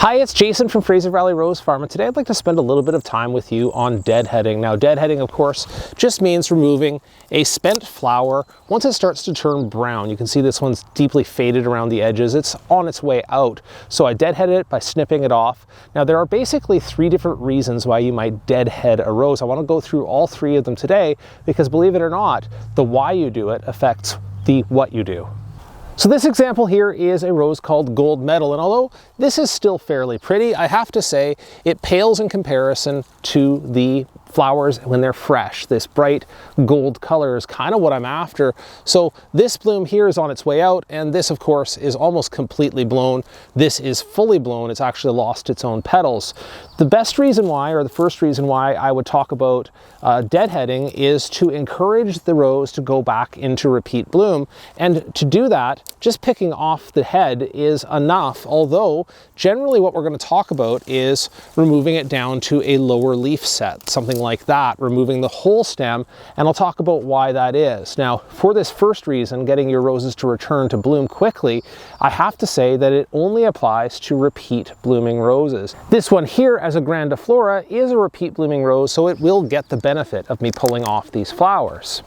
Hi, it's Jason from Fraser Valley Rose Farm, and today I'd like to spend a little bit of time with you on deadheading. Now, deadheading, of course, just means removing a spent flower once it starts to turn brown. You can see this one's deeply faded around the edges. It's on its way out. So I deadhead it by snipping it off. Now, there are basically three different reasons why you might deadhead a rose. I want to go through all three of them today because, believe it or not, the why you do it affects the what you do. So this example here is a rose called Gold Medal, and although this is still fairly pretty, I have to say it pales in comparison to the flowers when they're fresh. This bright gold color is kind of what I'm after. So this bloom here is on its way out, and this of course is almost completely blown. This is fully blown. It's actually lost its own petals. The best reason why, or the first reason why I would talk about deadheading, is to encourage the rose to go back into repeat bloom. And to do that, just picking off the head is enough, although generally what we're going to talk about is removing it down to a lower leaf set, something like that, removing the whole stem, and I'll talk about why that is. Now, for this first reason, getting your roses to return to bloom quickly, I have to say that it only applies to repeat blooming roses. This one here, as a grandiflora, is a repeat blooming rose, so it will get the benefit of me pulling off these flowers.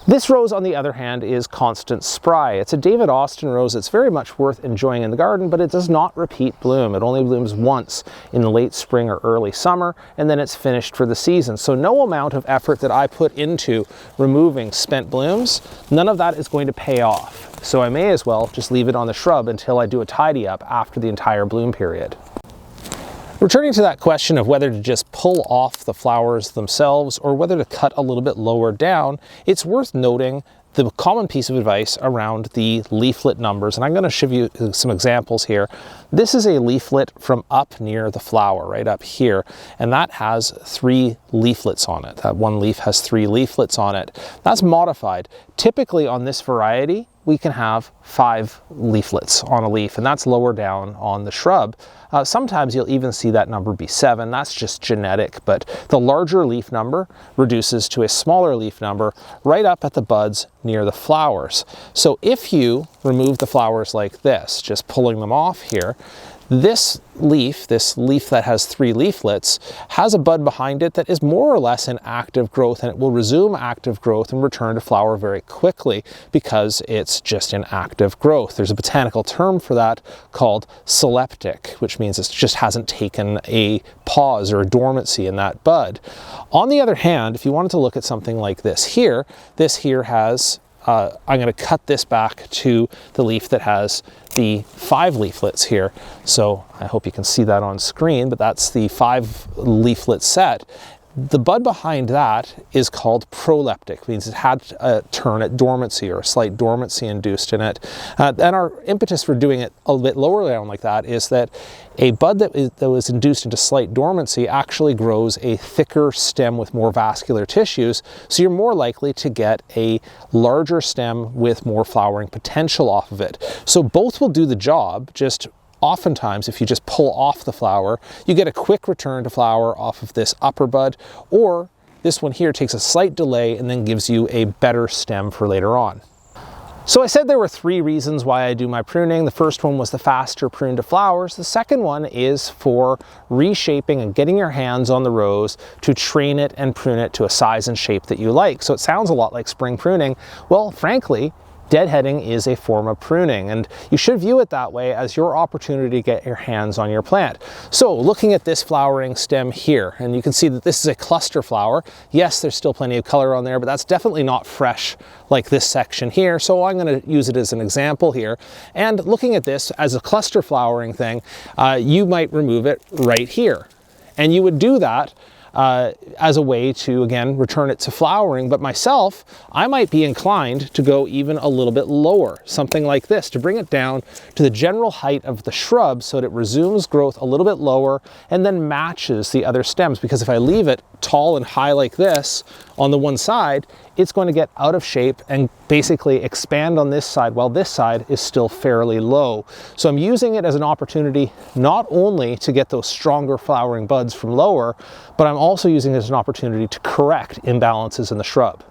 This rose, on the other hand, is Constant Spry. It's a David Austin rose that's very much worth enjoying in the garden, but it does not repeat bloom. It only blooms once in the late spring or early summer, and then it's finished for the season. So no amount of effort that I put into removing spent blooms, none of that is going to pay off. So I may as well just leave it on the shrub until I do a tidy up after the entire bloom period. Returning to that question of whether to just pull off the flowers themselves or whether to cut a little bit lower down, it's worth noting the common piece of advice around the leaflet numbers, and I'm going to show you some examples here. This is a leaflet from up near the flower, right up here, and that has 3 leaflets on it. That one leaf has 3 leaflets on it. That's modified. Typically on this variety, we can have 5 leaflets on a leaf, and that's lower down on the shrub. Sometimes you'll even see that number be 7. That's just genetic, but the larger leaf number reduces to a smaller leaf number right up at the buds near the flowers. So if you remove the flowers like this, just pulling them off here, this leaf that has 3 leaflets, has a bud behind it that is more or less in active growth, and it will resume active growth and return to flower very quickly because it's just in active growth. There's a botanical term for that called seleptic, which means it just hasn't taken a pause or a dormancy in that bud. On the other hand, if you wanted to look at something like this here has I'm going to cut this back to the leaf that has the 5 leaflets here. So I hope you can see that on screen, but that's the 5 leaflet set. The bud behind that is called proleptic, means it had a turn at dormancy or a slight dormancy induced in it. And our impetus for doing it a bit lower down like that is that a bud that was induced into slight dormancy actually grows a thicker stem with more vascular tissues, so you're more likely to get a larger stem with more flowering potential off of it. So both will do the job, just oftentimes, if you just pull off the flower, you get a quick return to flower off of this upper bud, or this one here takes a slight delay and then gives you a better stem for later on. So I said there were 3 reasons why I do my pruning. The first one was the faster prune to flowers. The second one is for reshaping and getting your hands on the rose to train it and prune it to a size and shape that you like. So it sounds a lot like spring pruning. Well, frankly, deadheading is a form of pruning, and you should view it that way as your opportunity to get your hands on your plant. So looking at this flowering stem here, and you can see that this is a cluster flower. Yes, there's still plenty of color on there, but that's definitely not fresh like this section here. So I'm going to use it as an example here. And looking at this as a cluster flowering thing, you might remove it right here. And you would do that as a way to, again, return it to flowering. But myself, I might be inclined to go even a little bit lower, something like this, to bring it down to the general height of the shrub so that it resumes growth a little bit lower and then matches the other stems. Because if I leave it tall and high like this on the one side, it's going to get out of shape and basically expand on this side while this side is still fairly low. So I'm using it as an opportunity not only to get those stronger flowering buds from lower, but I'm also using it as an opportunity to correct imbalances in the shrub.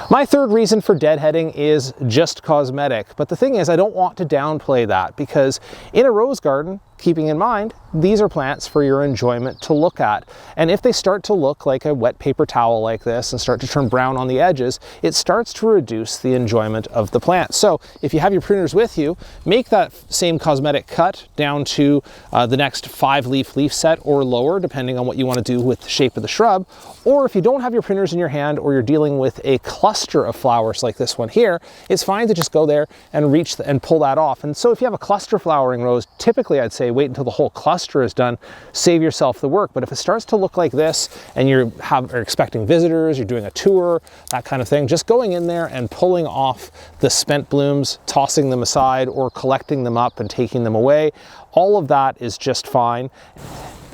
My third reason for deadheading is just cosmetic, but the thing is I don't want to downplay that, because in a rose garden keeping in mind, these are plants for your enjoyment to look at. And if they start to look like a wet paper towel like this and start to turn brown on the edges, it starts to reduce the enjoyment of the plant. So if you have your pruners with you, make that same cosmetic cut down to the next 5-leaf leaf set or lower, depending on what you want to do with the shape of the shrub. Or if you don't have your pruners in your hand, or you're dealing with a cluster of flowers like this one here, it's fine to just go there and reach and pull that off. And so if you have a cluster flowering rose, typically I'd say wait until the whole cluster is done, save yourself the work. But if it starts to look like this and are expecting visitors, you're doing a tour, that kind of thing, just going in there and pulling off the spent blooms, tossing them aside or collecting them up and taking them away, all of that is just fine.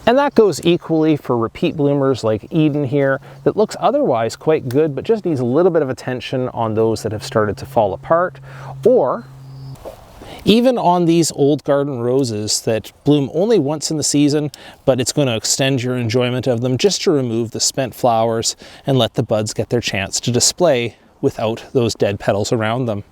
And that goes equally for repeat bloomers like Eden here, that looks otherwise quite good, but just needs a little bit of attention on those that have started to fall apart. Or even on these old garden roses that bloom only once in the season, but it's going to extend your enjoyment of them, just to remove the spent flowers and let the buds get their chance to display without those dead petals around them.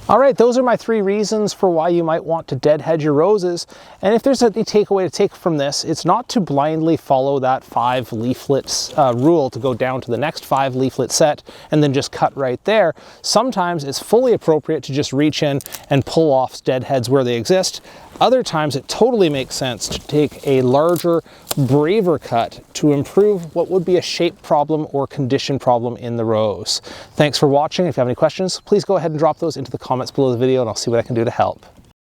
All right, those are my 3 reasons for why you might want to deadhead your roses. And if there's any takeaway to take from this, it's not to blindly follow that 5 leaflets rule to go down to the next 5 leaflet set and then just cut right there. Sometimes it's fully appropriate to just reach in and pull off deadheads where they exist. Other times it totally makes sense to take a larger, braver cut to improve what would be a shape problem or condition problem in the rose. Thanks for watching. If you have any questions, please go ahead and drop those into the comments below the video and I'll see what I can do to help.